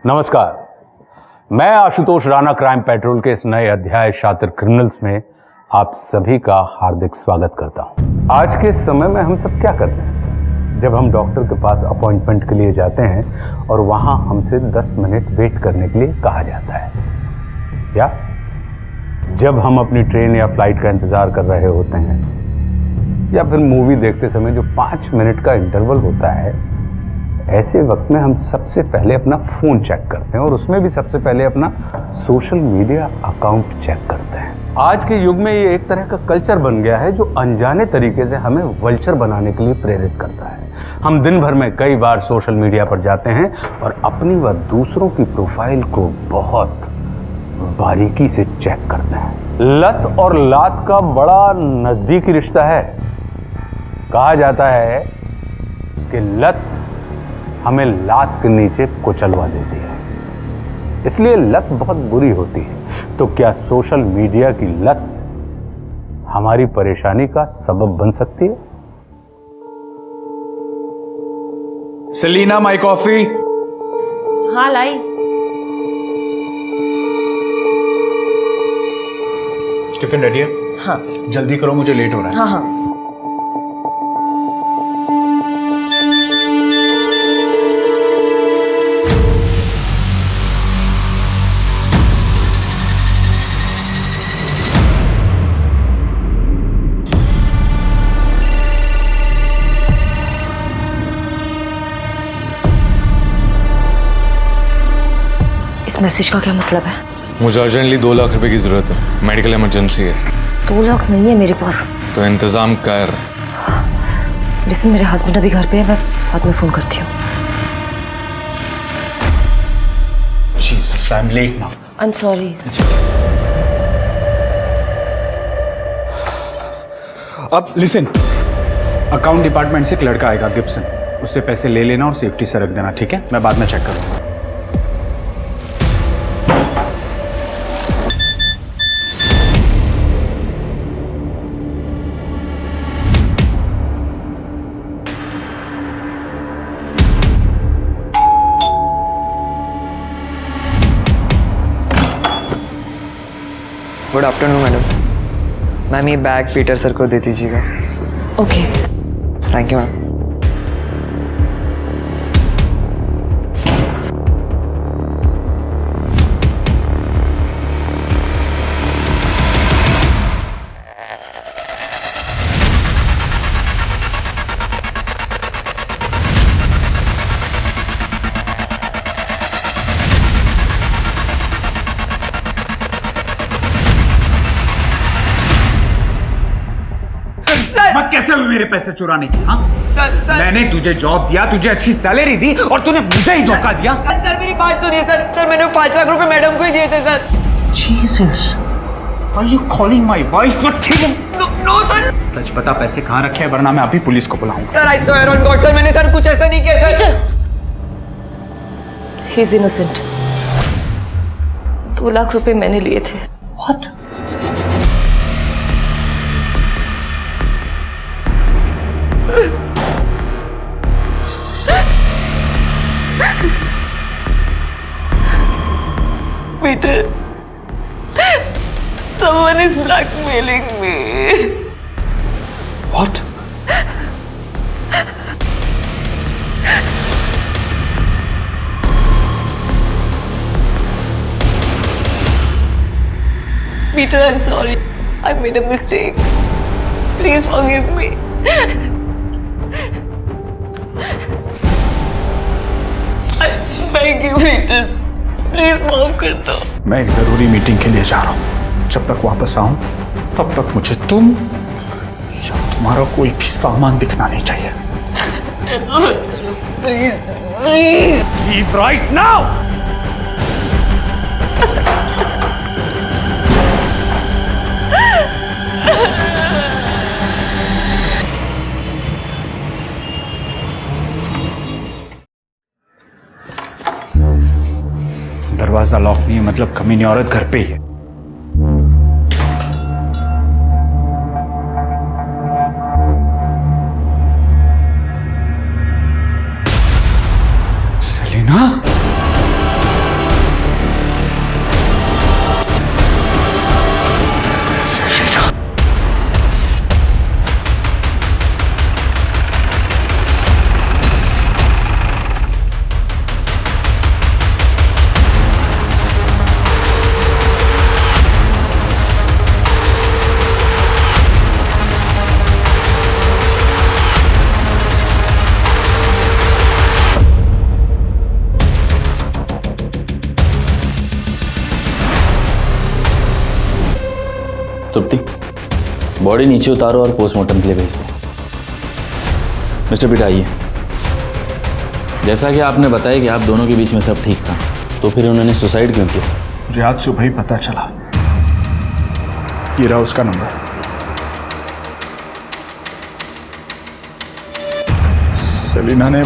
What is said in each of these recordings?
नमस्कार, मैं Ashutosh Rana crime petrol के इस नए अध्याय शातिर क्रिमिनल्स में आप सभी का हार्दिक स्वागत करता हूं। आज के समय में हम सब क्या करते हैं? जब हम डॉक्टर के पास अपॉइंटमेंट के लिए जाते हैं और वहां हमसे 10 मिनट वेट करने के लिए कहा जाता है, या जब हम अपनी ट्रेन या फ्लाइट का इंतजार कर रहे होते हैं, या फिर मूवी देखते समय जो 5 मिनट का इंटरवल होता है, ऐसे वक्त में हम सबसे पहले अपना फोन चेक करते हैं और उसमें भी सबसे पहले अपना सोशल मीडिया अकाउंट चेक करते हैं। आज के युग में ये एक तरह का कल्चर बन गया है जो अनजाने तरीके से हमें वल्चर बनाने के लिए प्रेरित करता है। हम दिन भर में कई बार सोशल मीडिया पर जाते हैं और अपनी व दूसरों की प्रोफाइल को बहुत बारीकी से चेक करते हैं। लत और लात का बड़ा नजदीकी रिश्ता है। कहा जाता है कि लत हमें लात के नीचे कुचलवा देती है, इसलिए लत बहुत बुरी होती है। तो क्या सोशल मीडिया की लत हमारी परेशानी का सबब बन सकती है? Selina, my coffee. हाँ लाई। टिफिन रेडी है? हाँ जल्दी करो, मुझे लेट हो रहा है। हाँ हाँ। इस मैसेज का क्या मतलब है? मुझे अर्जेंटली 2 लाख रुपए की जरूरत है, मेडिकल इमरजेंसी है। 2 लाख नहीं है मेरे पास। तो इंतजाम कर। लिसन, मेरे हस्बैंड अभी घर पे है, मैं बाद में फोन करती हूँ। Jesus, I'm late now. I'm sorry. अब लिसन, अकाउंट डिपार्टमेंट से एक लड़का आएगा, गिब्सन। उससे पैसे ले लेना और सेफ्टी से रख देना, ठीक है? मैं बाद में चेक करूंगा। Good afternoon madam. मैम ये बैग पीटर सर को दे दीजिएगा। ओके। Thank you ma'am. मत कैसे हुई मेरे पैसे चुराने की? हाँ सर मैंने तुझे जॉब दिया, तुझे अच्छी सैलरी दी और तूने मुझे ही धोखा दिया। सर मेरी बात सुनिए सर मैंने 5 लाख रुपए मैडम को ही दिए थे sir. Jesus, are you calling my wife a thief? No sir. सच बता, पैसे कहाँ रखे हैं, वरना मैं अभी पुलिस को बुलाऊंगा। Sir I swear on God sir, मैंने सर कुछ ऐसा नहीं किया sir. He is innocent. 2 lakh रुपए मैंने लिए थे। What? Peter, someone is blackmailing me. What? Peter, I'm sorry. I made a mistake. Please forgive me. I beg you, Peter. Please माफ कर दो। मैं एक जरूरी मीटिंग के लिए जा रहा हूँ। जब तक वापस आऊं तब तक मुझे तुम या तुम्हारा कोई भी सामान दिखना नहीं चाहिए। Please, please. Leave right now! दरवाजा लॉक नहीं है, मतलब कमीनी औरत घर पे ही है। सेलिना? बॉडी नीचे उतारो और पोस्टमार्टम के लिए भेज दो। मिस्टर पीटा आइए। जैसा कि आपने बताया कि आप दोनों के बीच में सब ठीक था, तो फिर उन्होंने सुसाइड क्यों किया? मुझे आज सुबह ही पता चला। ये रहा उसका नंबर। सेलिना ने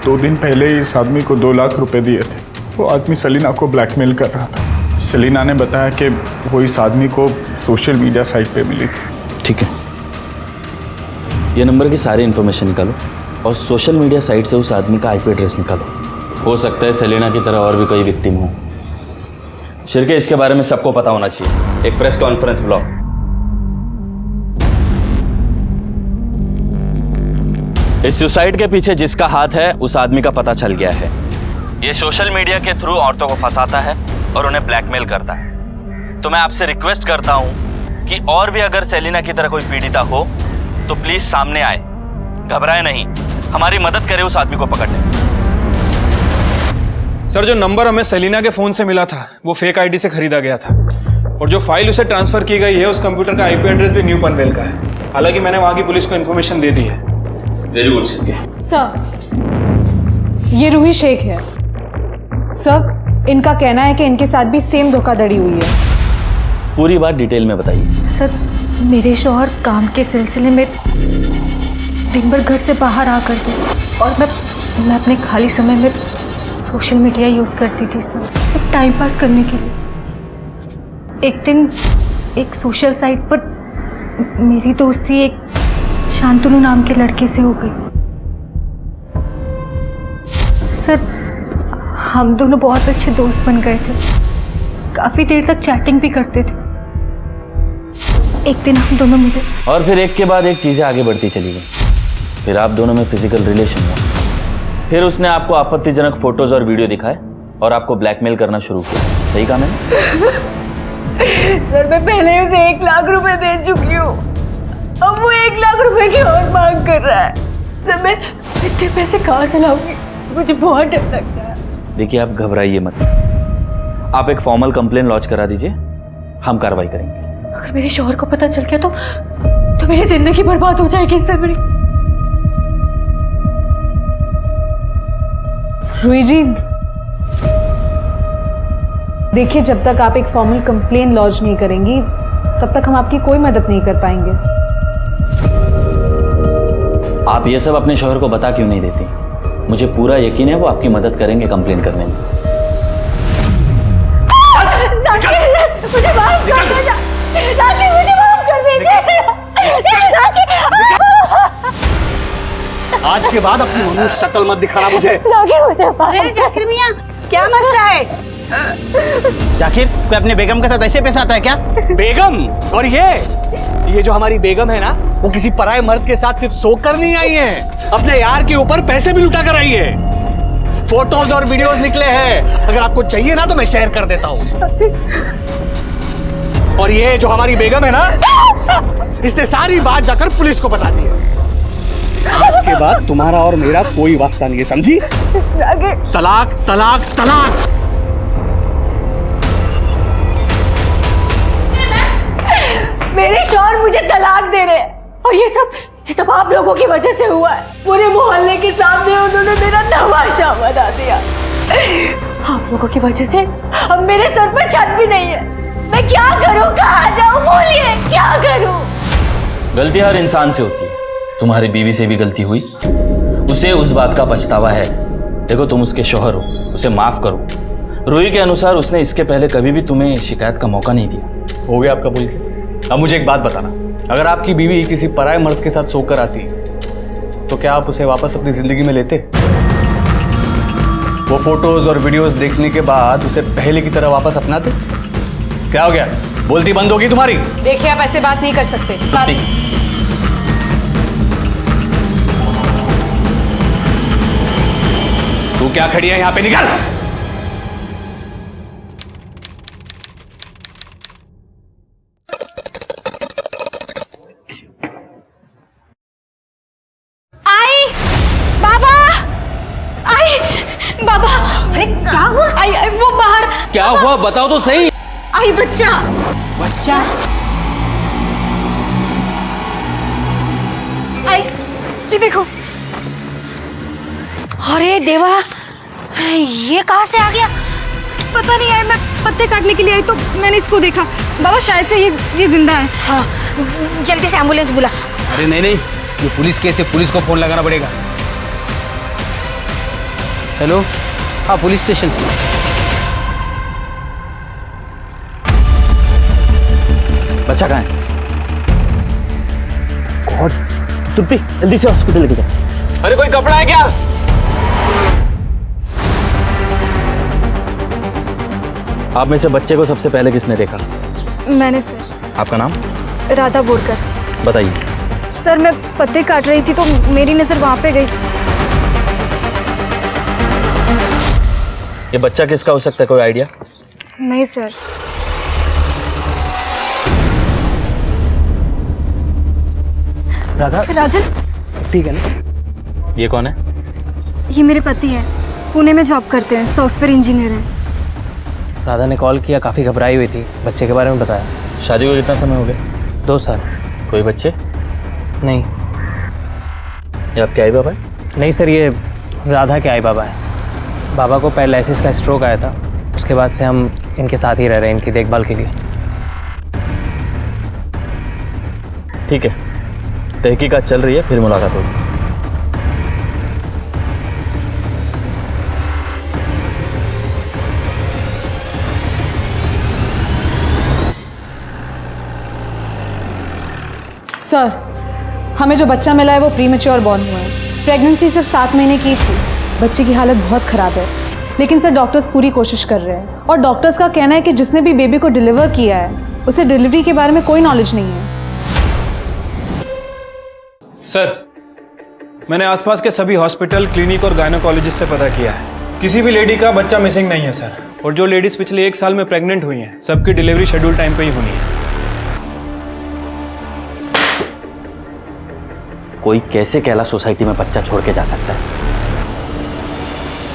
2 दिन पहले इस आदमी को 2 लाख रुपए दिए थे। वो आदमी सेलिना को ब्लैकमेल कर रहा था। सेलिना ने बताया कि वो इस आदमी को सोशल मीडिया साइट पे मिली थी। ठीक है, ये नंबर की सारी इन्फॉर्मेशन निकालो और सोशल मीडिया साइट से उस आदमी का आईपी एड्रेस निकालो। हो सकता है सेलिना की तरह और भी कोई विक्टिम हो। शिरके, इसके बारे में सबको पता होना चाहिए। एक प्रेस कॉन्फ्रेंस बुलाओ। इस सुसाइड के पीछे जिसका हाथ है उस आदमी का पता चल गया है। ये सोशल मीडिया के थ्रू औरतों को फंसाता है और उन्हें ब्लैकमेल करता है। तो मैं आपसे रिक्वेस्ट करता हूं कि और भी अगर सेलिना की तरह कोई पीड़िता हो तो प्लीज सामने आए, घबराए नहीं, हमारी मदद करे उस आदमी को पकड़ने। सर, जो नंबर हमें सेलिना के फोन से मिला था वो फेक आईडी से खरीदा गया था, और जो फाइल उसे ट्रांसफर की गई है उस कंप्यूटर का आईपी एड्रेस भी न्यू पनवेल का है। हालांकि मैंने वहां की पुलिस को इन्फॉर्मेशन दे दी है। Very good Shirke. सर, ये रूही शेख है। सर, इनका कहना है कि इनके साथ भी सेम धोखाधड़ी हुई है। पूरी बात डिटेल में बताइए। सर, मेरे शौहर काम के सिलसिले में दिन भर घर से बाहर आ करते और मैं अपने खाली समय में सोशल मीडिया यूज़ करती थी सर, सिर्फ टाइम पास करने के लिए। एक दिन एक सोशल साइट पर मेरी दोस्ती एक शांतनु नाम के लड़के से हो गई। सर, हम दोनों बहुत अच्छे दोस्त बन गए थे, काफी देर तक चैटिंग भी करते थे। एक दिन हम दोनों मिले और फिर एक के बाद एक चीजें आगे बढ़ती चली गई। फिर आप दोनों में फिजिकल रिलेशन हुआ। फिर उसने आपको आपत्तिजनक फोटोज और वीडियो दिखाए और आपको ब्लैकमेल करना शुरू किया। सही कहा मैंने? सर, मैं पहले उसे 1 लाख रुपए दे चुकी हूँ, अब वो 1 लाख रुपए की और मांग कर रहा है। सर, मैं इतने पैसे कहाँ से लाऊंगी? मुझे बहुत डर लगता है। देखिए, आप घबराइए मत। आप एक फॉर्मल कंप्लेन लॉन्च करा दीजिए, हम कार्रवाई करेंगे। अगर मेरे शौहर को पता चल गया तो मेरी जिंदगी बर्बाद हो जाएगी सर। मेरी रूही जी, देखिए, जब तक आप एक फॉर्मल कंप्लेन लॉन्च नहीं करेंगी तब तक हम आपकी कोई मदद नहीं कर पाएंगे। आप ये सब अपने शौहर को बता क्यों नहीं देती? मुझे पूरा यकीन है वो आपकी मदद करेंगे कंप्लेन करने में। मुझे माफ कर दीजिए, मुझे माफ कर दीजिए। आज के बाद अपनी मनुष्य शक्ल मत दिखाना मुझे। अरे जाकिर मियां, क्या मसला है? जाकिर, कोई अपने बेगम के साथ ऐसे पेश आता है क्या? बेगम? और ये जो हमारी बेगम है ना, वो किसी पराये मर्द के साथ सिर्फ सो कर नहीं आई है, अपने यार के ऊपर पैसे भी लुटा कर आई है। फोटोज और वीडियोस निकले हैं, अगर आपको चाहिए ना तो मैं शेयर कर देता हूँ। और ये जो हमारी बेगम है ना, इसने सारी बात जाकर पुलिस को बता दी है। आज के बाद तुम्हारा और मेरा कोई वास्ता नहीं है, समझी? तलाक, तलाक, तलाक। मेरे शौहर मुझे तलाक दे रहे हैं और ये सब आप लोगों की वजह से हुआ है। पूरे मोहल्ले के सामने उन्होंने मेरा तमाशा बना दिया। आप लोगों की वजह से अब मेरे सर पर छत भी नहीं है। मैं क्या करूं, कहाँ जाऊं? बोलिए, क्या करूं? गलती हर इंसान से होती है। तुम्हारी बीवी से भी गलती हुई, उसे उस बात का पछतावा है। देखो, तुम उसके शौहर हो, उसे माफ करो। रूही के अनुसार उसने इसके पहले कभी भी तुम्हें शिकायत का मौका नहीं दिया। हो गया आपका बोल के। अब मुझे एक बात बताना, अगर आपकी बीवी किसी पराये मर्द के साथ सोकर आती तो क्या आप उसे वापस अपनी जिंदगी में लेते? वो फोटोज और वीडियोस देखने के बाद उसे पहले की तरह वापस अपनाते? क्या हो गया, बोलती बंद होगी तुम्हारी? देखिए, आप ऐसे बात नहीं कर सकते। तू क्या खड़ी है यहाँ पे? निकल। बाबा, अरे क्या हुआ? आई वो बाहर। क्या हुआ बताओ तो सही। आई बच्चा। आई, ये देखो। अरे देवा, ये कहाँ से आ गया? पता नहीं यार, मैं पत्ते काटने के लिए आई तो मैंने इसको देखा। बाबा शायद से ये जिंदा है। हाँ, जल्दी से एम्बुलेंस बुला। अरे नहीं नहीं, ये पुलिस केस है, पुलिस को फोन लगाना पड़ेगा। हेलो, हाँ पुलिस स्टेशन। बच्चा कहाँ है? गॉड, तुर्ती जल्दी से हॉस्पिटल लेके जाओ। अरे कोई कपड़ा है क्या? आप में से बच्चे को सबसे पहले किसने देखा? मैंने सर। आपका नाम? राधा बोरकर। बताइए। सर मैं पत्ते काट रही थी तो मेरी नज़र वहाँ पे गई। ये बच्चा किसका हो सकता है, कोई आइडिया? नहीं सर। राधा, राजन, ठीक है ना? ये कौन है? ये मेरे पति हैं, पुणे में जॉब करते हैं, सॉफ्टवेयर इंजीनियर हैं। राधा ने कॉल किया, काफ़ी घबराई हुई थी, बच्चे के बारे में बताया। शादी को कितना समय हो गया? 2 साल। कोई बच्चे? नहीं। ये आपके आई बाबा है? नहीं सर, ये राधा के आई बाबा है। बाबा को पैरालिसिस का स्ट्रोक आया था, उसके बाद से हम इनके साथ ही रह रहे हैं, इनकी देखभाल के लिए। ठीक है, तहकीकात चल रही है, फिर मुलाकात होगी। सर, हमें जो बच्चा मिला है वो प्रीमेच्योर बॉर्न हुआ है। प्रेगनेंसी सिर्फ 7 महीने की थी। बच्चे की हालत बहुत ख़राब है, लेकिन सर डॉक्टर्स पूरी कोशिश कर रहे हैं और डॉक्टर्स का कहना है कि जिसने भी बेबी को डिलीवर किया है उसे डिलीवरी के बारे में कोई नॉलेज नहीं है। सर, मैंने आसपास के सभी हॉस्पिटल, क्लिनिक और गायनोकोलॉजिस्ट से पता किया है, किसी भी लेडी का बच्चा मिसिंग नहीं है सर। और जो लेडीज पिछले 1 साल में प्रेग्नेंट हुई हैं, सबकी डिलीवरी शेड्यूल टाइम पे ही होनी है। कोई कैसे कैला सोसाइटी में बच्चा छोड़ के जा सकता है?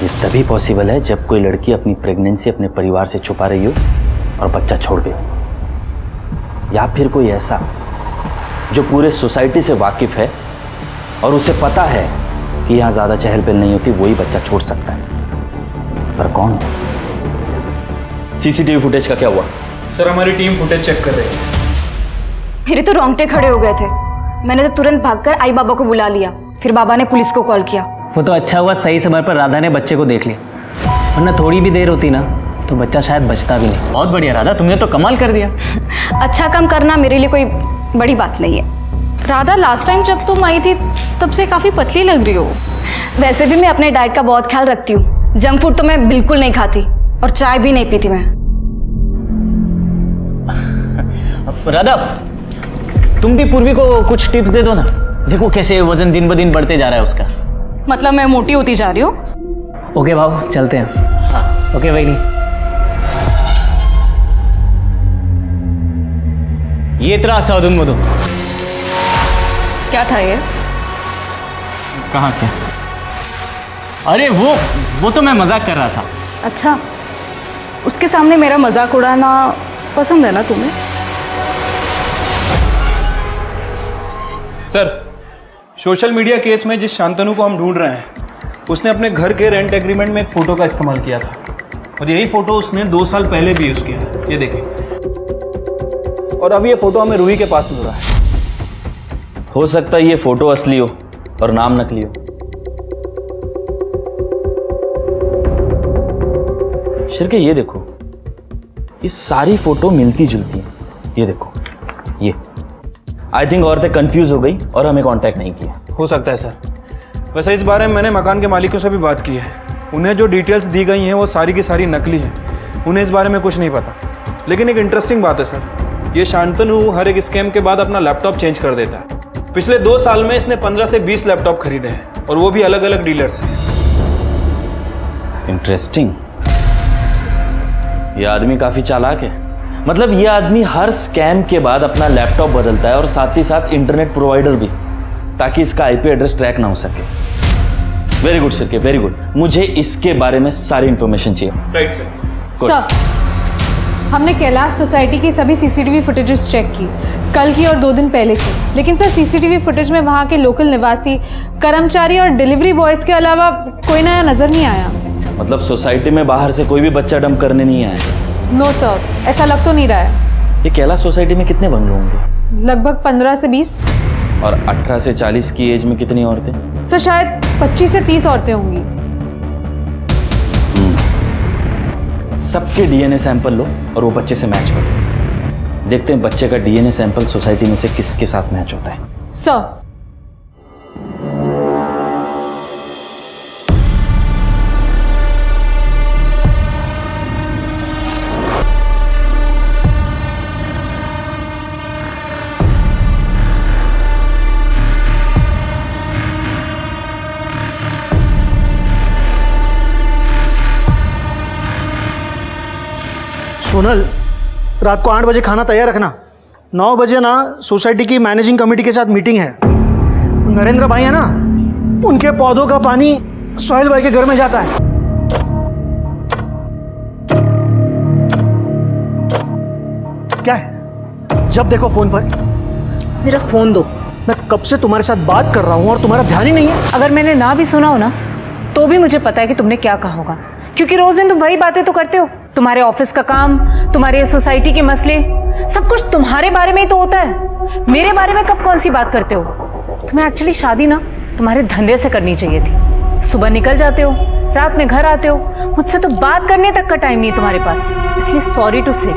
ये तभी पॉसिबल है जब कोई लड़की अपनी प्रेगनेंसी अपने परिवार से छुपा रही हो और बच्चा छोड़ गई हो, या फिर कोई ऐसा जो पूरे सोसाइटी से वाकिफ है और उसे पता है कि यहाँ ज़्यादा चहल पहल नहीं होती, वही बच्चा छोड़ सकता है। पर कौन? सीसीटीवी फुटेज का क्या हुआ? सर, हमारी टीम फुटेज चेक कर रही है। मेरे तो रोंगटे खड़े हो गए थे। मैंने तो तुरंत भागकर आई बाबा को बुला लिया, फिर बाबा ने पुलिस को कॉल किया। वो तो अच्छा हुआ सही समय पर राधा ने बच्चे को देख लिया, वरना थोड़ी भी देर होती ना तो बच्चा शायद बचता भी नहीं। बहुत बढ़िया राधा, तुमने तो कमाल कर दिया। अच्छा काम करना मेरे लिए कोई बड़ी बात नहीं है। राधा, लास्ट टाइम जब तुम आई थी तब से काफ़ी पतली लग रही हो। वैसे भी मैं अपने डाइट का बहुत ख्याल रखती हूँ। जंक फूड तो मैं बिल्कुल नहीं खाती और चाय भी नहीं पीती मैं। राधा, तुम भी पूर्वी को कुछ टिप्स दे दो ना। देखो कैसे वजन दिन ब दिन बढ़ते जा रहा है उसका। मतलब मैं मोटी होती जा रही हूँ? ओके भाव, चलते हैं। हाँ ओके भाई। ये तेरा साधुन मधु क्या था ये? कहाँ क्या? अरे वो तो मैं मजाक कर रहा था। अच्छा, उसके सामने मेरा मजाक उड़ाना पसंद है ना तुम्हें? सर, सोशल मीडिया केस में जिस शांतनु को हम ढूंढ रहे हैं, उसने अपने घर के रेंट एग्रीमेंट में एक फ़ोटो का इस्तेमाल किया था और यही फ़ोटो उसने 2 साल पहले भी यूज़ किया। ये देखिए, और अब ये फ़ोटो हमें रूही के पास मिल रहा है। हो सकता है ये फोटो असली हो और नाम नकली हो। शिरके ये देखो, ये सारी फोटो मिलती जुलती हैं। ये देखो, ये आई थिंक औरतें कंफ्यूज हो गई और हमें कांटेक्ट नहीं किया। हो सकता है सर। वैसे इस बारे में मैंने मकान के मालिकों से भी बात की है। उन्हें जो डिटेल्स दी गई हैं वो सारी की सारी नकली हैं। उन्हें इस बारे में कुछ नहीं पता। लेकिन एक इंटरेस्टिंग बात है सर, ये शांतनु हर एक स्कैम के बाद अपना लैपटॉप चेंज कर देता है। पिछले 2 साल में इसने 15 से 20 लैपटॉप खरीदे हैं और वो भी अलग अलग डीलर से। इंटरेस्टिंग। ये आदमी काफी चालाक है। मतलब ये आदमी हर स्कैम के बाद अपना लैपटॉप बदलता है और साथ ही साथ इंटरनेट प्रोवाइडर भी, ताकि इसका आईपी एड्रेस ट्रैक ना हो सके। Very good sir, very good. मुझे इसके बारे में सारी इंफॉर्मेशन चाहिए। Right sir. सर, हमने कैलाश सोसाइटी की सभी सीसीटीवी फुटेजेस चेक की, कल की और 2 दिन पहले की। लेकिन सर सीसीटीवी फुटेज में वहाँ के लोकल निवासी, कर्मचारी और डिलीवरी बॉयज़ के अलावा कोई नया नज़र नहीं आया। मतलब सोसाइटी में बाहर से कोई भी बच्चा डंप करने नहीं आया? नो सर, ऐसा लग तो नहीं रहा है। ये कैलाश सोसाइटी में कितने बंगले होंगे? लगभग 15 से 20। और 18 से 40 की एज में कितनी औरतें? सर शायद 25 से 30 औरतें होंगी। सबके डीएनए सैंपल लो और वो बच्चे से मैच करो। देखते हैं बच्चे का डीएनए सैंपल सोसाइटी में से किसके साथ मैच होता है। सर सोनल, रात को 8 बजे खाना तैयार रखना। 9 बजे ना सोसाइटी की मैनेजिंग कमेटी के साथ मीटिंग है। नरेंद्र भाई है ना, उनके पौधों का पानी सोहेल भाई के घर में जाता है। क्या है? जब देखो फोन पर। मेरा फोन दो। मैं कब से तुम्हारे साथ बात कर रहा हूँ और तुम्हारा ध्यान ही नहीं है। अगर मैंने ना भी सुना हो ना तो भी मुझे पता है कि तुमने क्या कहा होगा, क्योंकि रोज दिन तुम वही बातें तो करते हो। तुम्हारे ऑफिस का काम, तुम्हारे सोसाइटी के मसले, सब कुछ तुम्हारे बारे में ही तो होता है। मेरे बारे में कब कौन सी बात करते हो? तुम्हें एक्चुअली शादी ना तुम्हारे धंधे से करनी चाहिए थी। सुबह निकल जाते हो, रात में घर आते हो, मुझसे तो बात करने तक का टाइम नहीं है तुम्हारे पास। इसलिए सॉरी टू से,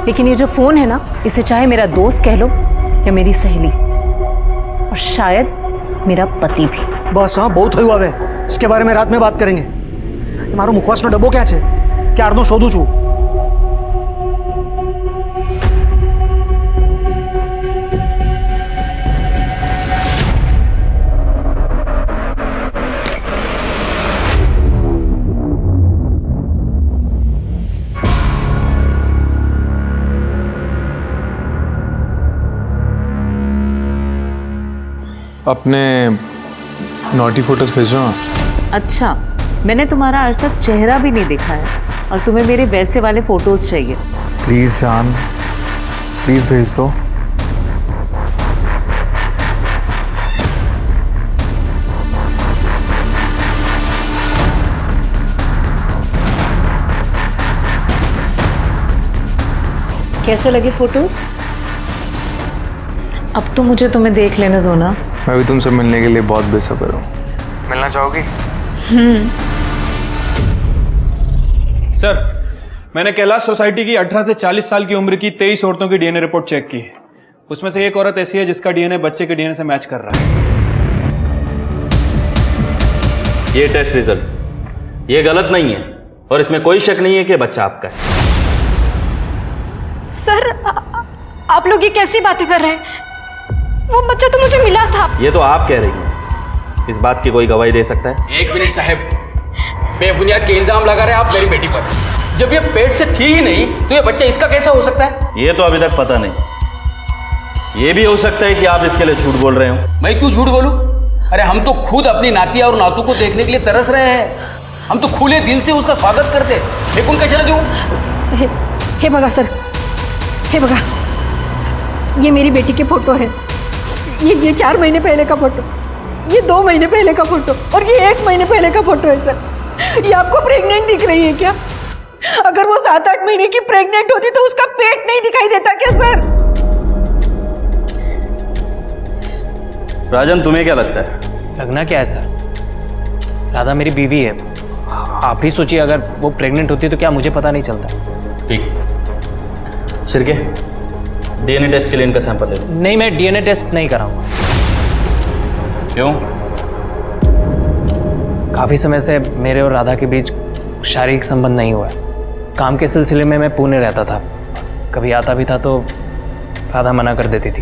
लेकिन ये जो फोन है ना, इसे चाहे मेरा दोस्त कह लो या मेरी सहेली, और शायद मेरा पति भी। बस हाँ, बहुत हुआ है। इसके बारे में रात में बात करेंगे। मारो मुखवास नो डब्बो क्या है? क्यारनो शोधू छू। अपने नॉटी फोटोज भेजो। अच्छा, मैंने तुम्हारा आज तक चेहरा भी नहीं देखा है और तुम्हें मेरे वैसे वाले फोटोज चाहिए। प्लीज़ जान, प्लीज़ भेज दो। कैसे लगे फोटोज? अब तो मुझे तुम्हें देख लेने दो ना। मैं भी तुमसे मिलने के लिए बहुत बेसब्र हूँ। मिलना चाहोगी? सर, मैंने कैलाश सोसाइटी की 18 से 40 साल की उम्र की 23 औरतों की डीएनए रिपोर्ट चेक की है। उसमें से एक औरत ऐसी है जिसका डीएनए बच्चे के डीएनए से मैच कर रहा है। ये टेस्ट रिजल्ट ये गलत नहीं है और इसमें कोई शक नहीं है कि बच्चा आपका है। सर, आप लोग ये कैसी बातें कर रहे हैं? वो बच्चा तो मुझे मिला था। ये तो आप कह रही हैं, इस बात की कोई गवाही दे सकता है? एक मिनट साहब, बेबुनियाद के इल्जाम लगा रहे हैं आप मेरी बेटी पर। जब ये पेट से थी ही नहीं तो ये बच्चा इसका कैसा हो सकता है? ये तो अभी तक पता नहीं। ये भी हो सकता है कि आप इसके लिए झूठ बोल रहे हो। मैं क्यों झूठ बोलूं? अरे हम तो खुद अपनी नातिया और नातू को देखने के लिए तरस रहे हैं। हम तो खुले दिल से उसका स्वागत करते। मैं कौन कैसे दूं? हे बगा सर, हे बगा, ये मेरी बेटी की फोटो है। ये 4 महीने पहले का फोटो, ये 2 महीने पहले का फोटो और ये 1 महीने पहले का फोटो है सर। ये आपको प्रेग्नेंट दिख रही है क्या? अगर वो 7-8 महीने की प्रेग्नेंट होती तो उसका पेट नहीं दिखाई देता क्या सर? राजन, तुम्हें क्या लगता है? लगना क्या है सर? राधा मेरी बीवी है। आप ही सोचिए, अगर वो प्रेग्नेंट होती तो क्या मुझे पता नहीं चलता? ठीक। शिरके, डीएनए टेस्ट के लिए इनका सैंपल ले लो। नहीं, मैं डीएनए टेस्ट नहीं कराऊंगा। क्यों? काफ़ी समय से मेरे और राधा के बीच शारीरिक संबंध नहीं हुआ है। काम के सिलसिले में मैं पुणे रहता था। कभी आता भी था तो राधा मना कर देती थी।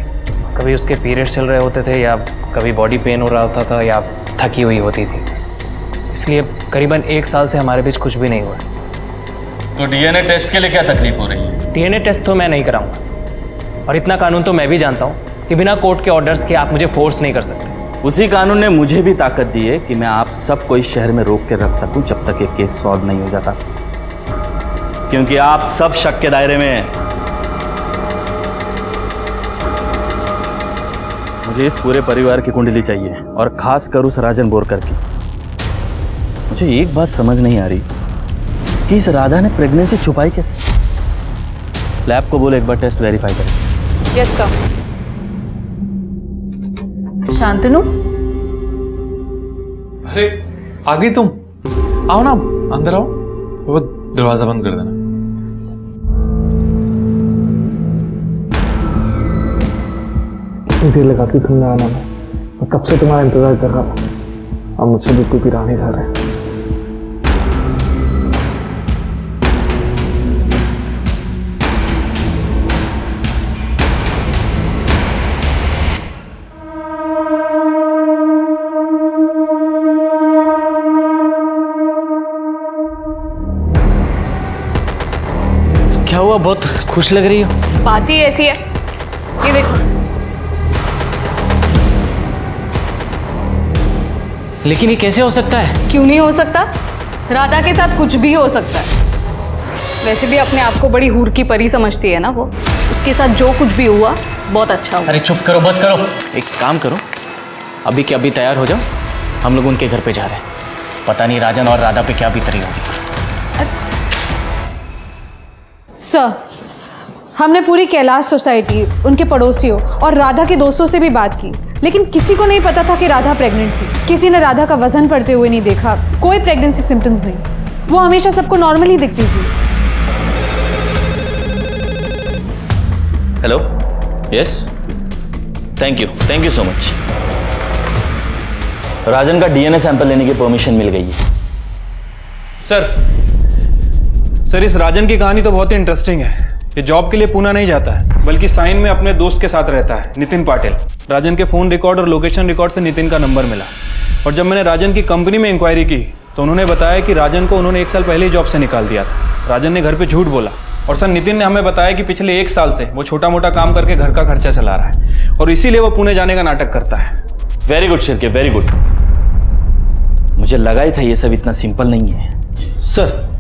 कभी उसके पीरियड्स चल रहे होते थे या कभी बॉडी पेन हो रहा होता था या थकी हुई होती थी। इसलिए करीबन 1 साल से हमारे बीच कुछ भी नहीं हुआ। तो डीएनए टेस्ट के लिए क्या तकलीफ हो रही है? डीएनए टेस्ट तो मैं नहीं कराऊंगा, और इतना कानून तो मैं भी जानता हूँ कि बिना कोर्ट के ऑर्डर्स के आप मुझे फोर्स नहीं कर सकते। उसी कानून ने मुझे भी ताकत दी है कि मैं आप सबको इस शहर में रोक के रख सकूं जब तक ये केस सॉल्व नहीं हो जाता। क्योंकि आप सब शक के दायरे में हैं। मुझे इस पूरे परिवार की कुंडली चाहिए और खास कर उस राजन बोरकर की। मुझे एक बात समझ नहीं आ रही कि इस राधा ने प्रेगनेंसी छुपाई कैसे। लैब को बोलो एक बार टेस्ट वेरीफाई करें। Yes sir. शांतनु, अरे आ गई तुम? आओ ना, अंदर आओ। वो दरवाजा बंद कर देना। देर लगा दी तुमने आना में। मैं कब से तुम्हारा इंतजार कर रहा था। अब मुझसे भी कोई पिरा नहीं जा रहे। क्या हुआ, बहुत खुश लग रही हो? बात ही ऐसी है, ये देखो। लेकिन ये कैसे हो सकता है? क्यों नहीं हो सकता? राधा के साथ कुछ भी हो सकता है। वैसे भी अपने आप को बड़ी हूर की परी समझती है ना वो। उसके साथ जो कुछ भी हुआ बहुत अच्छा हुआ। अरे चुप करो, बस करो। एक काम करो, अभी के अभी तैयार हो जाओ, हम लोग उनके घर पे जा रहे हैं। पता नहीं राजन और राधा पे क्या बीत रही होगी। सर, हमने पूरी कैलाश सोसाइटी, उनके पड़ोसियों और राधा के दोस्तों से भी बात की, लेकिन किसी को नहीं पता था कि राधा प्रेग्नेंट थी। किसी ने राधा का वजन बढ़ते हुए नहीं देखा, कोई प्रेगनेंसी सिम्टम्स नहीं। वो हमेशा सबको नॉर्मल ही दिखती थी। Hello, yes, thank you so much. Rajan का डीएनए सैंपल लेने की परमिशन मिल गई है। सर, इस राजन की कहानी तो बहुत ही इंटरेस्टिंग है। ये जॉब के लिए पूना नहीं जाता है, बल्कि साइन में अपने दोस्त के साथ रहता है, नितिन पाटिल। राजन के फ़ोन रिकॉर्ड और लोकेशन रिकॉर्ड से नितिन का नंबर मिला, और जब मैंने राजन की कंपनी में इंक्वायरी की तो उन्होंने बताया कि राजन को उन्होंने 1 साल पहले ही जॉब से निकाल दिया था। राजन ने घर पे झूठ बोला, और सर नितिन ने हमें बताया कि पिछले 1 साल से वो छोटा मोटा काम करके घर का खर्चा चला रहा है, और इसीलिए वो पुणे जाने का नाटक करता है। Very good Shirke, very good. मुझे लगा ही था ये सब इतना सिंपल नहीं है। सर,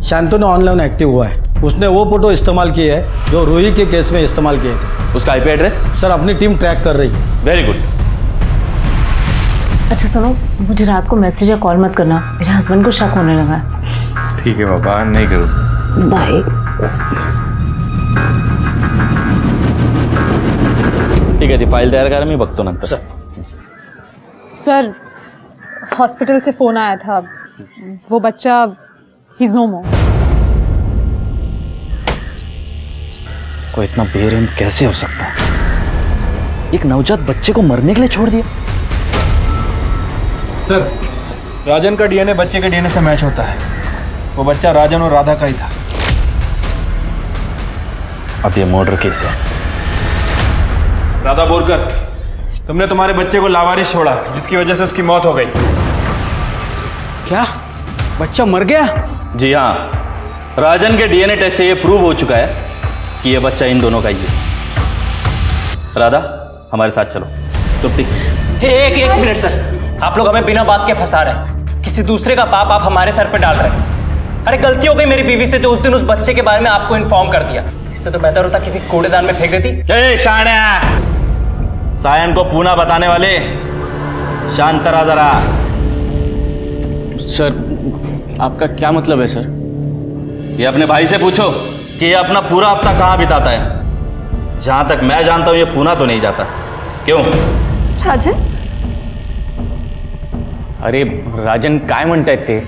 शांतनु ऑनलाइन एक्टिव हुआ है। उसने वो फोटो इस्तेमाल किए है जो रूही के केस में इस्तेमाल किए थे। उसका आईपी एड्रेस? सर, अपनी टीम ट्रैक कर रही है। Very good. अच्छा सुनो, मुझे रात को मैसेज या कॉल मत करना, मेरे हस्बैंड को शक होने लगा। ठीक है बाबा, नहीं करूँ। बाय। ठीक आहे, ती फाईल तयार करा, मी बघतो नंतर। सर, हॉस्पिटल से फोन आया था, वो बच्चा ही नो मोर। कोई इतना बेरहम कैसे हो सकता है? एक नवजात बच्चे को मरने के लिए छोड़ दिया। सर, राजन का डीएनए बच्चे के डीएनए से मैच होता है। वो बच्चा राजन और राधा का ही था। अब ये मर्डर केस है। राधा बोरकर, तुमने तुम्हारे बच्चे को लावारिस छोड़ा, जिसकी वजह से उसकी मौत हो गई। क्या? बच्चा मर गया? जी हाँ, राजन के डीएनए टेस्ट से ये प्रूव हो चुका है कि ये बच्चा इन दोनों का ही है। राधा, हमारे साथ चलो। तृप्ति, एक मिनट सर, आप लोग हमें बिना बात के फंसा रहे हैं। किसी दूसरे का पाप आप हमारे सर पे डाल रहे हैं। अरे गलती हो गई मेरी बीवी से, जो उस दिन उस बच्चे के बारे में आपको इन्फॉर्म कर दिया। इससे तो बेहतर होता किसी कूड़ेदान में फेंक देती। ए शाण्या, सायन को पूना बताने वाले, शांत रहा जरा। सर, आपका क्या मतलब है सर? ये अपने भाई से पूछो कि ये अपना पूरा हफ्ता कहाँ बिताता है। जहां तक मैं जानता हूं ये पूना तो नहीं जाता। क्यों? राजन? अरे राजन काय म्हणतायत ते?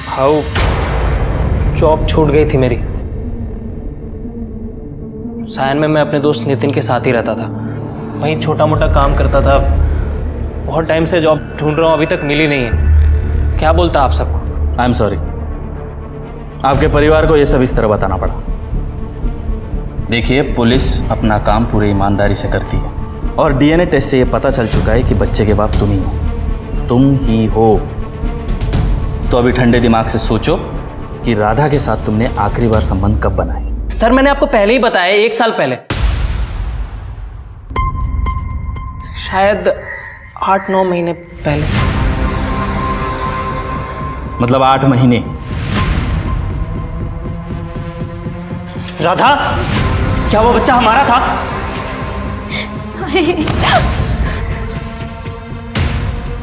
हाऊ जॉब छूट गई थी मेरी। सायन में मैं अपने दोस्त नितिन के साथ ही रहता था, वहीं छोटा मोटा काम करता था। बहुत टाइम से जॉब ढूंढ रहा हूँ, अभी तक मिली नहीं है। क्या बोलता आप सबको? आई एम सॉरी, आपके परिवार को ये सब इस तरह बताना पड़ा। देखिए, पुलिस अपना काम पूरी ईमानदारी से करती है, और डीएनए टेस्ट से ये पता चल चुका है कि बच्चे के बाप तुम ही हो। तुम ही हो। तो अभी ठंडे दिमाग से सोचो कि राधा के साथ तुमने आखिरी बार संबंध कब बनाए। सर, मैंने आपको पहले ही बताया, 1 साल पहले, शायद 8-9 महीने पहले। मतलब 8 महीने? राधा, क्या वो बच्चा हमारा था?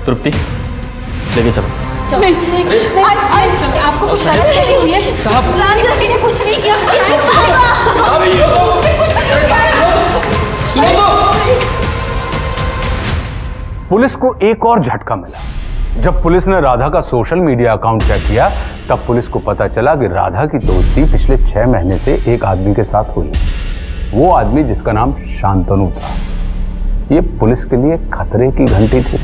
तृप्ति, लेके चलो। आपको कुछ गलत नहीं हुई है साहब? रानी ने कुछ नहीं किया। पुलिस को एक और झटका मिला। जब पुलिस ने राधा का सोशल मीडिया अकाउंट चेक किया तब पुलिस को पता चला कि राधा की दोस्ती पिछले 6 महीने से एक आदमी के साथ हुई। वो आदमी जिसका नाम शांतनु था। ये पुलिस के लिए खतरे की घंटी थी।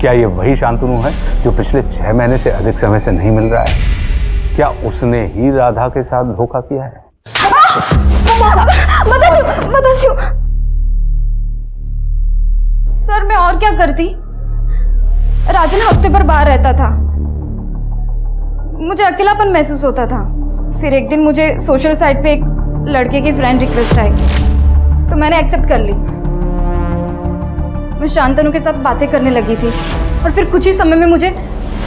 क्या ये वही शांतनु है जो पिछले 6 महीने से अधिक समय से नहीं मिल रहा है? क्या उसने ही राधा के साथ धोखा किया है? सर मैं और क्या करती? राजन हफ्ते भर बाहर रहता था, मुझे अकेलापन महसूस होता था। फिर एक दिन मुझे सोशल साइट पे एक लड़के की फ्रेंड रिक्वेस्ट आई तो मैंने एक्सेप्ट कर ली। मैं शांतनु के साथ बातें करने लगी थी और फिर कुछ ही समय में मुझे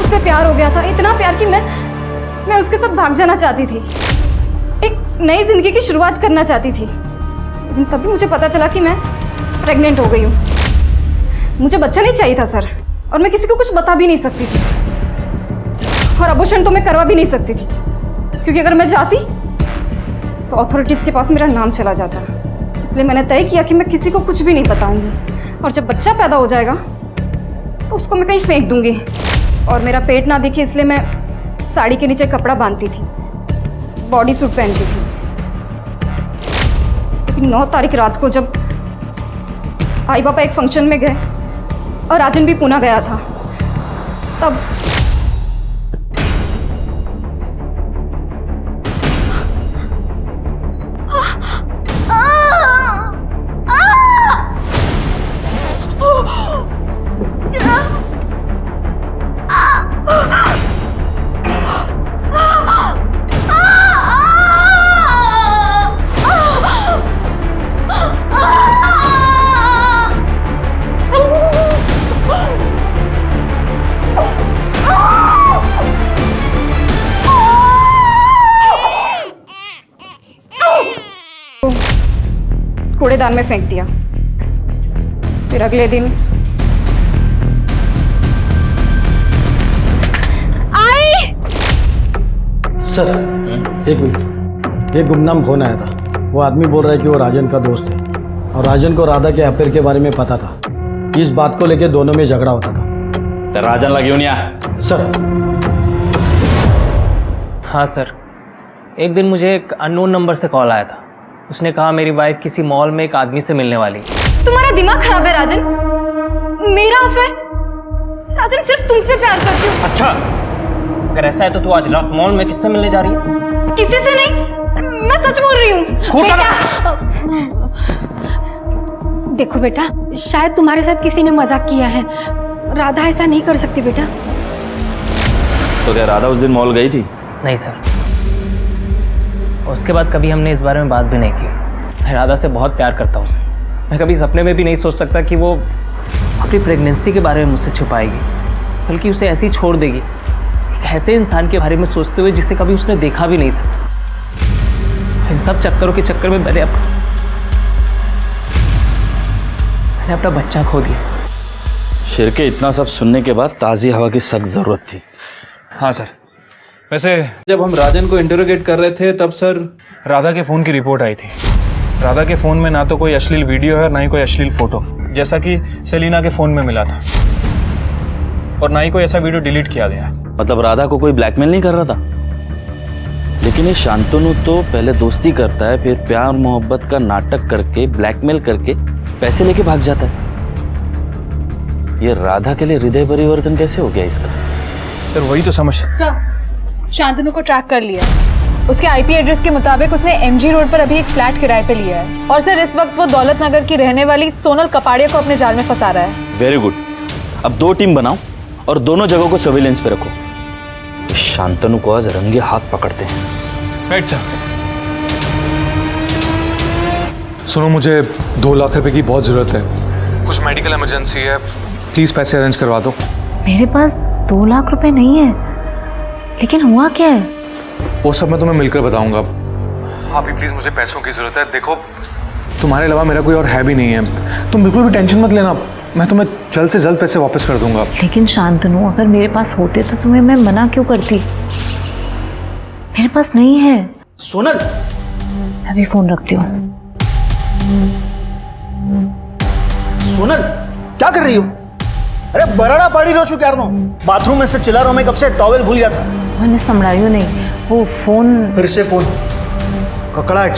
उससे प्यार हो गया था। इतना प्यार कि मैं उसके साथ भाग जाना चाहती थी, एक नई जिंदगी की शुरुआत करना चाहती थी। लेकिन तभी मुझे पता चला कि मैं प्रेग्नेंट हो गई हूँ। मुझे बच्चा नहीं चाहिए था सर, और मैं किसी को कुछ बता भी नहीं सकती थी, और अबॉर्शन तो मैं करवा भी नहीं सकती थी क्योंकि अगर मैं जाती तो अथॉरिटीज के पास मेरा नाम चला जाता। इसलिए मैंने तय किया कि मैं किसी को कुछ भी नहीं बताऊंगी, और जब बच्चा पैदा हो जाएगा तो उसको मैं कहीं फेंक दूंगी। और मेरा पेट ना दिखे इसलिए मैं साड़ी के नीचे कपड़ा बांधती थी, बॉडी सूट पहनती थी। लेकिन 9 तारीख रात को जब आई पापा एक फंक्शन में गए और राजन भी पुणे गया था, तब कूड़ेदान में फेंक दिया। फिर अगले दिन आई। सर एक मिनट, एक गुमनाम फोन आया था। वो आदमी बोल रहा है कि वो राजन का दोस्त है और राजन को राधा के अफेयर के बारे में पता था। इस बात को लेकर दोनों में झगड़ा होता था। तो राजन लगी नहीं सर। हाँ सर, एक दिन मुझे एक अननोन नंबर से कॉल आया था। उसने कहा मेरी वाइफ किसी मॉल में एक आदमी से मिलने वाली। तुम्हारा दिमाग खराब है राजन। मेरा अफेयर? राजन सिर्फ तुमसे प्यार करती हूँ। अच्छा, अगर ऐसा है तो तू आज रात मॉल में किससे मिलने जा रही है? किसी से नहीं, मैं सच बोल रही हूँ। बेटा देखो बेटा, शायद तुम्हारे साथ किसी ने मजाक किया है। राधा ऐसा नहीं कर सकती बेटा। तो क्या राधा उस दिन मॉल गई थी? नहीं सर, उसके बाद कभी हमने इस बारे में बात भी नहीं की। मैं राधा से बहुत प्यार करता हूँ उसे। मैं कभी सपने में भी नहीं सोच सकता कि वो अपनी प्रेगनेंसी के बारे में मुझसे छुपाएगी, बल्कnéकि उसे ऐसे ही छोड़ देगी, एक ऐसे इंसान के बारे में सोचते हुए जिसे कभी उसने देखा भी नहीं था। इन सब चक्करों के चक्कर में मैंने अपना बच्चा खो दिया। शेर के इतना सब सुनने के बाद ताज़ी हवा की सख्त ज़रूरत थी। हाँ सर, वैसे जब हम राजन को इंटरोगेट कर रहे थे तब सर राधा के फ़ोन की रिपोर्ट आई थी। राधा के फ़ोन में ना तो कोई अश्लील वीडियो है, ना ही कोई अश्लील फ़ोटो, जैसा कि सेलिना के फ़ोन में मिला था, और ना ही कोई ऐसा वीडियो डिलीट किया गया। मतलब राधा को कोई ब्लैकमेल नहीं कर रहा था? लेकिन ये शांतनु तो पहले दोस्ती करता है, फिर प्यार मोहब्बत का नाटक करके ब्लैकमेल करके पैसे लेके भाग जाता है। ये राधा के लिए हृदय परिवर्तन कैसे हो गया इसका? सर वही तो समझ। शांतनु को ट्रैक कर लिया। उसके आईपी एड्रेस के मुताबिक उसने एमजी रोड पर अभी एक फ्लैट किराए पे लिया है, और सर इस वक्त वो दौलत नगर की रहने वाली सोनल कपाड़िया को अपने जाल में फंसा रहा है। Very good. अब 2 टीम बनाओ और दोनों जगहों को सर्विलेंस पे रखो। शांतनु को आज रंगे हाथ पकड़ते हैं। Right sir. सुनो, मुझे 2 लाख रुपए की बहुत ज़रूरत है। कुछ मेडिकल इमरजेंसी है, प्लीज़ पैसे अरेंज करवा दो। मेरे पास 2 लाख रुपए नहीं है, लेकिन हुआ क्या है? वो सब मैं तुम्हें मिलकर बताऊंगा। अभी प्लीज़ मुझे पैसों की ज़रूरत है। देखो तुम्हारे अलावा मेरा कोई और है भी नहीं है, तुम बिल्कुल भी टेंशन मत लेना, मैं तुम्हें जल्द से जल्द पैसे वापस कर दूंगा। लेकिन शांतनु, अगर मेरे पास होते तो तुम्हें मैं मना क्यों करती? मेरे पास नहीं है। सोनल, मैं भी फोन रखती हूँ। सोनल क्या कर रही हो? अरे बराड़ा पाड़ी रो चुके यार, बाथरूम में से चिल्ला रहा हूं मैं कब से, टॉवेल भूल गया था। मैंने संभळायो नहीं, वो फोन फिर से फोन ककड़ाहट।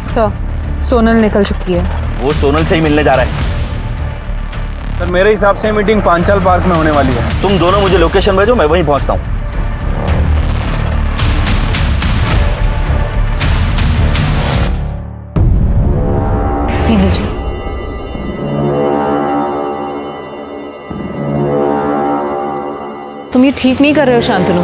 सर, सोनल निकल चुकी है। वो सोनल से ही मिलने जा रहा है। सर मेरे हिसाब से मीटिंग पांचाल पार्क में होने वाली है। तुम दोनों मुझे लोकेशन भेजो, मैं वहीं पहुंचता हूँ। तुम ये ठीक नहीं कर रहे हो शांतनु।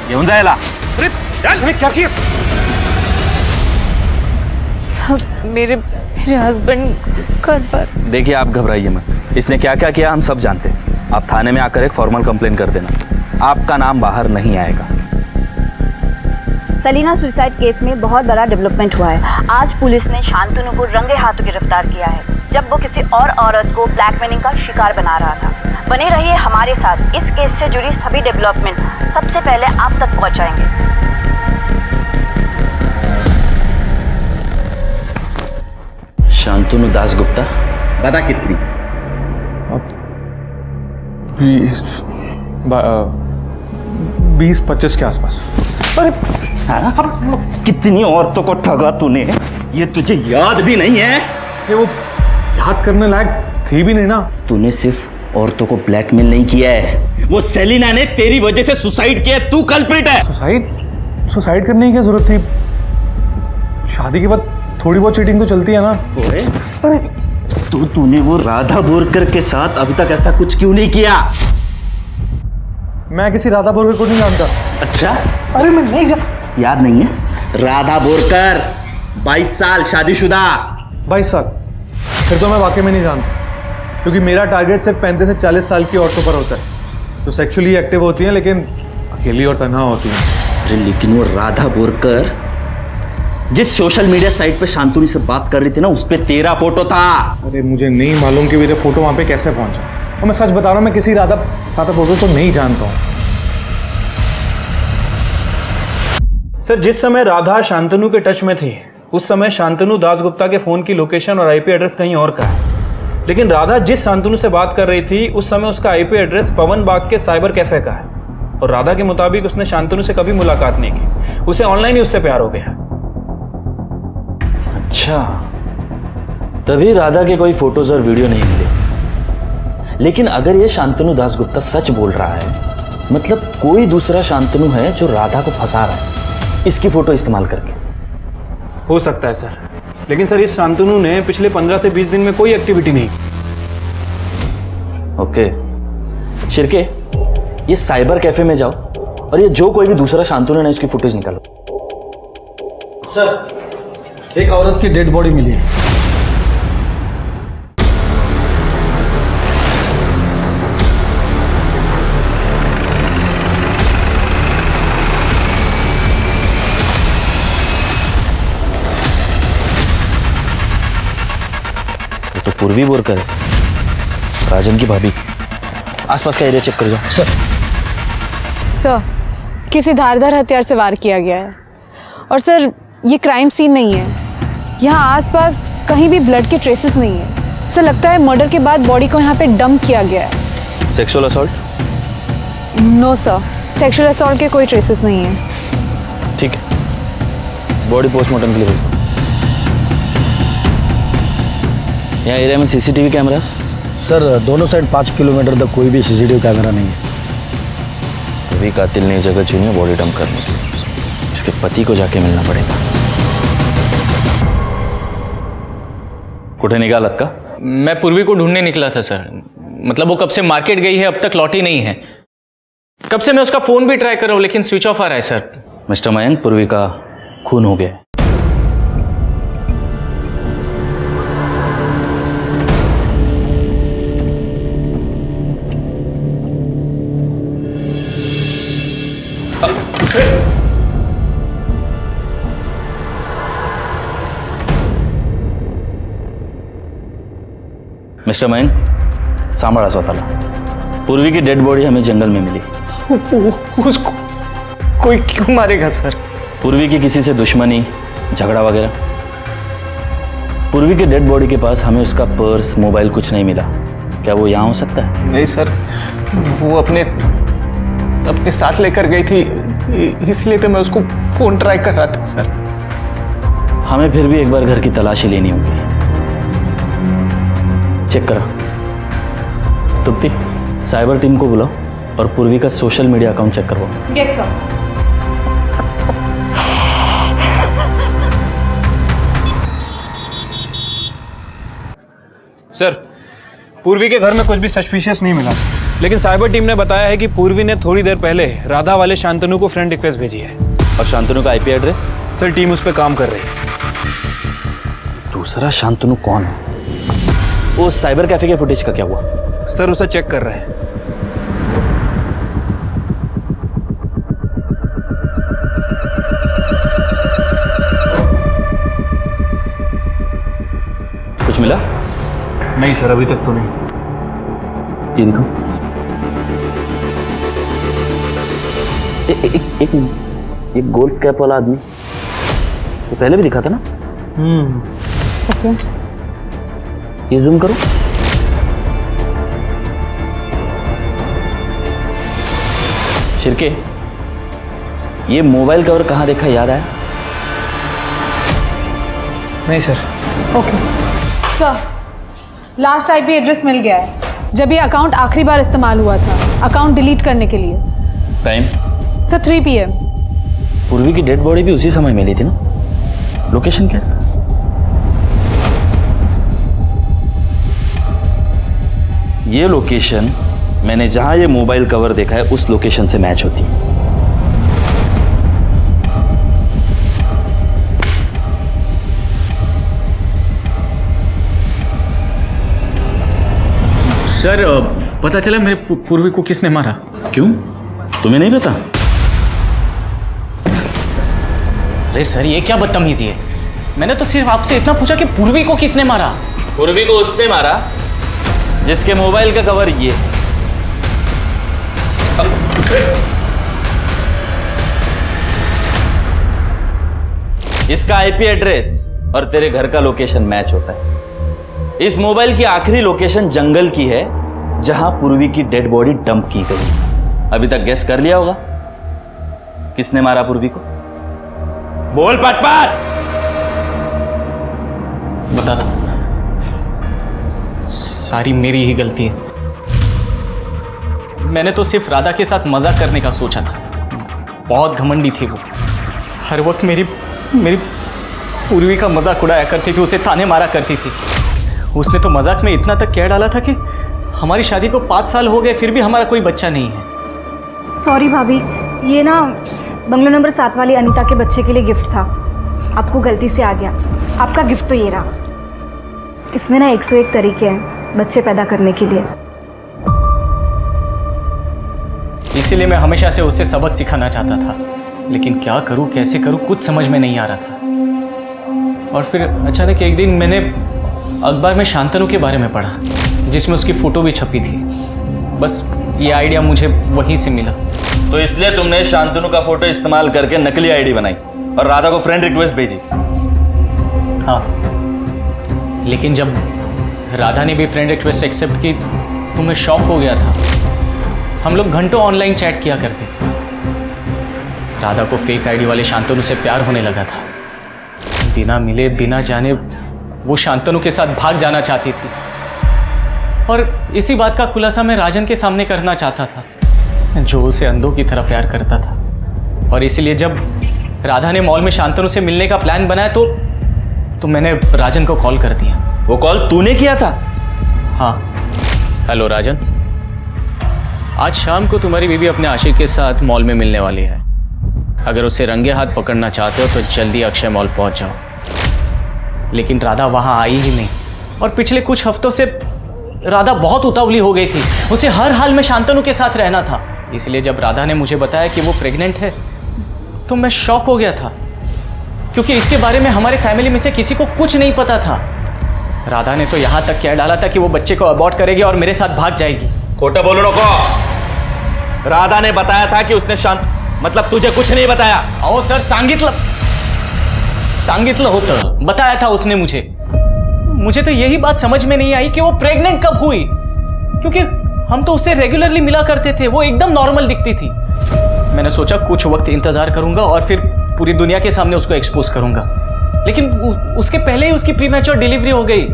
येऊन जायला। अरे क्या किया? सब मेरे हस्बैंड घर पर। देखिए आप घबराइए मत, इसने क्या क्या किया हम सब जानते हैं। आप थाने में आकर एक फॉर्मल कंप्लेन कर देना, आपका नाम बाहर नहीं आएगा। सलीना सुसाइड केस में बहुत बड़ा डेवलपमेंट हुआ है। आज पुलिस ने शांतनु को रंगे हाथों गिरफ्तार किया है, जब वो किसी और औरत को ब्लैकमेलिंग का शिकार बना रहा था। बने रहिए हमारे साथ, इस केस से जुड़ी सभी डेवलपमेंट सबसे पहले आप तक पहुंचाएंगे। शांतनु दास गुप्ता, बता कितनी? 20-25 के आसपास। कितनी औरतों को ठगा तूने, ये तुझे याद भी नहीं है? ये वो याद करने लायक थी भी नहीं ना। तूने सिर्फ औरतों को ब्लैकमेल नहीं किया है, वो सेलिना ने तेरी वजह से सुसाइड किया, तू कल्प्रिट है। सुसाइड करने की क्या जरूरत थी? शादी के बाद थोड़ी बहुत चीटिंग तो चलती है ना। अरे तूने वो राधा बोरकर के साथ अभी तक ऐसा कुछ क्यों नहीं किया? मैं किसी राधा बोरकर को नहीं जानता। अच्छा, अरे मैं नहीं जानता। याद नहीं है? राधा बोरकर 22 साल शादीशुदा। 22 साल? फिर तो मैं वाकई में नहीं जानता, क्योंकि मेरा टारगेट सिर्फ 35 से 40 साल की औरतों पर होता है, जो सेक्सुअली एक्टिव होती हैं लेकिन अकेली और तन्हा होती हैं। अरे लेकिन वो राधा बोरकर जिस सोशल मीडिया साइट पे शांतनु से बात कर रही थी ना, उस पे तेरा फोटो था। अरे मुझे नहीं मालूम कि मेरा फोटो वहां पे कैसे पहुंचा, और मैं सच बता रहा हूँ, मैं किसी राधा बोरकर को नहीं जानता हूँ। सर जिस समय राधा शांतनु के टच में थी, उस समय शांतनु दासगुप्ता के फोन की लोकेशन और आईपी एड्रेस कहीं और का है। लेकिन राधा जिस शांतनु से बात कर रही थी, उस समय उसका आईपी एड्रेस पवन बाग के साइबर कैफे का है, और राधा के मुताबिक उसने शांतनु से कभी मुलाकात नहीं की, उसे ऑनलाइन ही उससे प्यार हो गया। अच्छा, तभी राधा के कोई फोटोज और वीडियो नहीं मिले। लेकिन अगर ये शांतनु दासगुप्ता सच बोल रहा है, मतलब कोई दूसरा शांतनु है जो राधा को फंसा रहा है इसकी फोटो इस्तेमाल करके। हो सकता है सर, लेकिन सर इस शांतनु ने पिछले 15 से 20 दिन में कोई एक्टिविटी नहीं। ओके शिरके, ये साइबर कैफे में जाओ और ये जो कोई भी दूसरा शांतनु है उसकी फुटेज निकालो। सर, एक औरत की डेड बॉडी मिली है। तो पूर्वी बोरकर है, राजन की भाभी। आसपास का एरिया चेक कर जाओ। सर, किसी धारदार हथियार से वार किया गया है, और सर ये क्राइम सीन नहीं है। यहाँ आसपास कहीं भी ब्लड के ट्रेसेस नहीं है। सर लगता है मर्डर के बाद बॉडी को यहाँ पे डंप किया गया है। Sexual assault? No sir, sexual assault के कोई ट्रेसेस नहीं है। ठीक है, बॉडी पोस्टमार्टम के लिए भेज दो। यहाँ एरिया में सीसीटीवी कैमरास? सर दोनों साइड 5 किलोमीटर तक कोई भी सीसीटीवी कैमरा नहीं है। अभी कातिल ने जगह चुनी है बॉडी डंप करने के लिए। इसके पति को जाके मिलना पड़ेगा। कुठे निकालत का? मैं पूर्वी को ढूंढने निकला था सर। मतलब वो कब से मार्केट गई है, अब तक लौटी नहीं है। कब से मैं उसका फोन भी ट्राई कर रहा हूँ लेकिन स्विच ऑफ आ रहा है सर। मिस्टर मयंक, पूर्वी का खून हो गया। मिस्टर मयंक, सांभाळा स्वतःला। पूर्वी की डेड बॉडी हमें जंगल में मिली। उसको कोई क्यों मारेगा सर? पूर्वी की किसी से दुश्मनी, झगड़ा वगैरह? पूर्वी की डेड बॉडी के पास हमें उसका पर्स, मोबाइल कुछ नहीं मिला। क्या वो यहाँ हो सकता है? नहीं सर, वो अपने साथ लेकर गई थी, इसलिए तो मैं उसको फोन ट्राई कर रहा था सर। हमें फिर भी एक बार घर की तलाशी लेनी होगी। चेक करा। तुप्ती, साइबर टीम को बुलाओ और पूर्वी का सोशल मीडिया अकाउंट चेक करवाओ। Yes sir. सर, पूर्वी के घर में कुछ भी सस्पिशियस नहीं मिला, लेकिन साइबर टीम ने बताया है कि पूर्वी ने थोड़ी देर पहले राधा वाले शांतनु को फ्रेंड रिक्वेस्ट भेजी है। और शांतनु का आईपी एड्रेस? सर, टीम उस पर काम कर रही है। दूसरा शांतनु कौन है? वो साइबर कैफे के फुटेज का क्या हुआ? सर, उसे चेक कर रहे हैं। कुछ मिला? नहीं सर, अभी तक तो नहीं। ये देखो। एक मिनट, ये गोल्फ कैप वाला आदमी तो पहले भी दिखा था ना? ओके। ये जूम करो। शिरके, ये मोबाइल कवर कहाँ देखा, याद आया? नहीं sir. Okay sir, last IP address मिल गया है जब ये अकाउंट आखिरी बार इस्तेमाल हुआ था, अकाउंट डिलीट करने के लिए। टाइम? Sir 3 PM। पूर्वी की डेड बॉडी भी उसी समय मिली थी ना? लोकेशन क्या? ये लोकेशन मैंने जहां ये मोबाइल कवर देखा है उस लोकेशन से मैच होती है। सर, पता चला मेरे पूर्वी को किसने मारा। क्यों, तुम्हें नहीं पता? अरे सर, ये क्या बदतमीजी है। मैंने तो सिर्फ आपसे इतना पूछा कि पूर्वी को किसने मारा। पूर्वी को उसने मारा जिसके मोबाइल का कवर ये है। इसका आईपी एड्रेस और तेरे घर का लोकेशन मैच होता है। इस मोबाइल की आखिरी लोकेशन जंगल की है जहां पूर्वी की डेड बॉडी डंप की गई। अभी तक गेस कर लिया होगा किसने मारा पूर्वी को? बोल पटपट। बता दो। सारी मेरी ही गलती है। मैंने तो सिर्फ राधा के साथ मजाक करने का सोचा था। बहुत घमंडी थी वो। हर वक्त मेरी पूर्वी का मजाक उड़ाया करती थी, उसे ताने मारा करती थी। उसने तो मजाक में इतना तक कह डाला था कि हमारी शादी को 5 साल हो गए फिर भी हमारा कोई बच्चा नहीं है। सॉरी भाभी, ये ना बंगलो नंबर 7 वाली अनीता के बच्चे के लिए गिफ्ट था। आपको गलती से आ गया। आपका गिफ्ट तो ये रहा। इसमें ना 101 तरीके हैं बच्चे पैदा करने के लिए। इसीलिए मैं हमेशा से उसे सबक सिखाना चाहता था, लेकिन क्या करूं, कैसे करूं, कुछ समझ में नहीं आ रहा था। और फिर अचानक एक दिन मैंने अखबार में शांतनु के बारे में पढ़ा, जिसमें उसकी फोटो भी छपी थी। बस ये आइडिया मुझे वहीं से मिला। तो इसलिए तुमने शांतनु का फोटो इस्तेमाल करके नकली आईडी बनाई और राधा को फ्रेंड रिक्वेस्ट भेजी? हाँ, लेकिन जब राधा ने भी फ्रेंड रिक्वेस्ट एक्सेप्ट की तो मैं शॉक हो गया था। हम लोग घंटों ऑनलाइन चैट किया करते थे। राधा को फेक आईडी वाले शांतनु से प्यार होने लगा था। बिना मिले बिना जाने वो शांतनु के साथ भाग जाना चाहती थी और इसी बात का खुलासा मैं राजन के सामने करना चाहता था, जो उसे अंधों की तरह प्यार करता था। और इसीलिए जब राधा ने मॉल में शांतनु से मिलने का प्लान बनाया तो मैंने राजन को कॉल कर दिया। वो कॉल तूने किया था? हाँ। हेलो राजन, आज शाम को तुम्हारी बीवी अपने आशिक के साथ मॉल में मिलने वाली है। अगर उसे रंगे हाथ पकड़ना चाहते हो तो जल्दी अक्षय मॉल पहुंच जाओ। लेकिन राधा वहां आई ही नहीं और पिछले कुछ हफ्तों से राधा बहुत उतावली हो गई थी। उसे हर हाल में शांतनु के साथ रहना था। इसलिए जब राधा ने मुझे बताया कि वो प्रेग्नेंट है तो मैं शॉक हो गया था, क्योंकि इसके बारे में हमारे फैमिली में से किसी को कुछ नहीं पता था। राधा ने तो यहां तक कह डाला था कि वो बच्चे को अबॉर्ट करेगी और मेरे साथ भाग जाएगी। खोटा बोलो नको। राधा ने बताया था कि उसने मतलब तुझे कुछ नहीं बताया? अहो सर, सांगितलं होतं, बताया था उसने मुझे तो यही बात समझ में नहीं आई कि वो प्रेग्नेंट कब हुई, क्योंकि हम तो उससे रेगुलरली मिला करते थे। वो एकदम नॉर्मल दिखती थी। मैंने सोचा कुछ वक्त इंतजार करूंगा और फिर पूरी दुनिया के सामने उसको एक्सपोज करूंगा, लेकिन उसके पहले ही उसकी प्रीमैच्योर डिलीवरी हो गई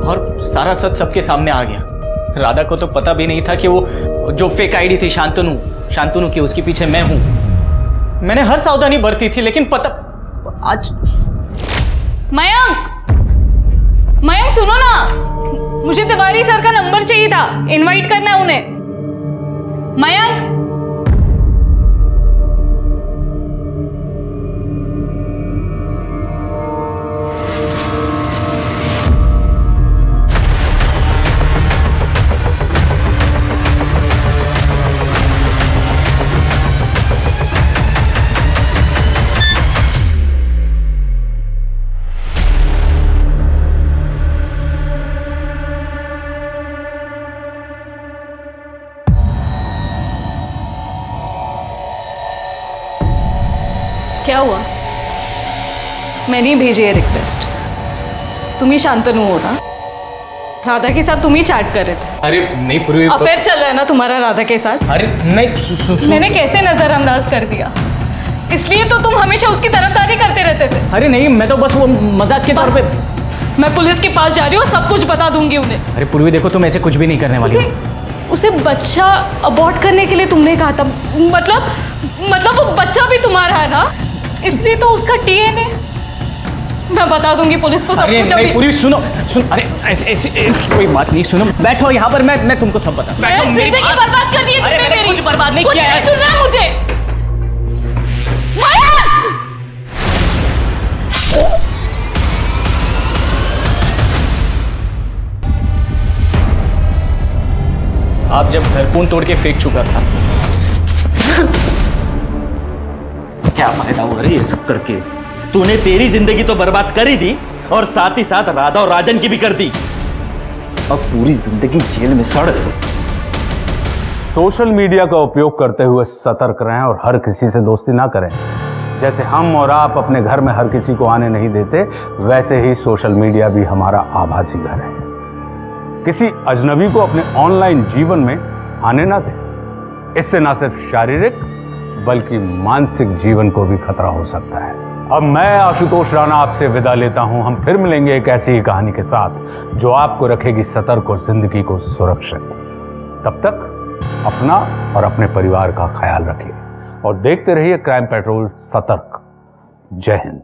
और सारा सच सबके सामने आ गया। राधा को तो पता भी नहीं था कि वो जो फेक आईडी थी शांतनु की, उसके पीछे मैं हूं। मैंने हर सावधानी बरती थी, लेकिन पता आज मयंक सुनो ना, मुझे तिवारी सर का नंबर चाहिए था, इनवाइट करना है उन्हें। मयंक, क्या हुआ? मैंने ही भेजी है रिक्वेस्ट। तुम ही शांतनु हो ना? राधा के साथ तुम ही चैट कर रहे थे। अरे नहीं पूर्वी, अफेयर चल रहा है ना तुम्हारा राधा के साथ? अरे नहीं, मैंने कैसे नजरअंदाज कर दिया? इसलिए तो तुम हमेशा उसकी तरफदारी करते रहते थे। अरे नहीं, मैं तो बस वो मजाक के तौर पे। मैं पुलिस के पास जा रही हूँ, सब कुछ बता दूंगी उन्हें। अरे पूर्वी देखो, तुम ऐसे कुछ भी नहीं करने वाली हो। उसे बच्चा अबॉर्ट करने के लिए तुमने कहा था, मतलब वो बच्चा भी तुम्हारा है ना, इसलिए तो उसका डीएनए। मैं बता दूंगी पुलिस को सब कुछ। अभी पूरी सुनो, अरे ऐसी कोई बात नहीं। सुनो, बैठो यहाँ पर, मैं तुमको सब बता। जिंदगी बर्बाद कर दी है तुमने मेरी। कुछ बर्बाद नहीं किया है। सुनना मुझे। आप जब घर कौन तोड़ के फेंक चुका था, क्या फायदा हुआ रे ये सब करके? तूने तेरी जिंदगी तो बर्बाद कर ही दी और साथ ही साथ राधा और राजन की भी कर दी। अब पूरी जिंदगी जेल में सड़ रहे। सोशल मीडिया का उपयोग करते हुए सतर्क रहें और हर किसी से दोस्ती ना करें। जैसे हम और आप अपने घर में हर किसी को आने नहीं देते, वैसे ही सोशल मीडिया भी हमारा आभासी घर है। किसी अजनबी को अपने ऑनलाइन जीवन में आने ना दें। इससे ना सिर्फ शारीरिक बल्कि मानसिक जीवन को भी खतरा हो सकता है। अब मैं आशुतोष राणा आपसे विदा लेता हूं। हम फिर मिलेंगे एक ऐसी ही कहानी के साथ जो आपको रखेगी सतर्क और जिंदगी को सुरक्षित। तब तक अपना और अपने परिवार का ख्याल रखिए और देखते रहिए क्राइम पेट्रोल सतर्क। जय हिंद।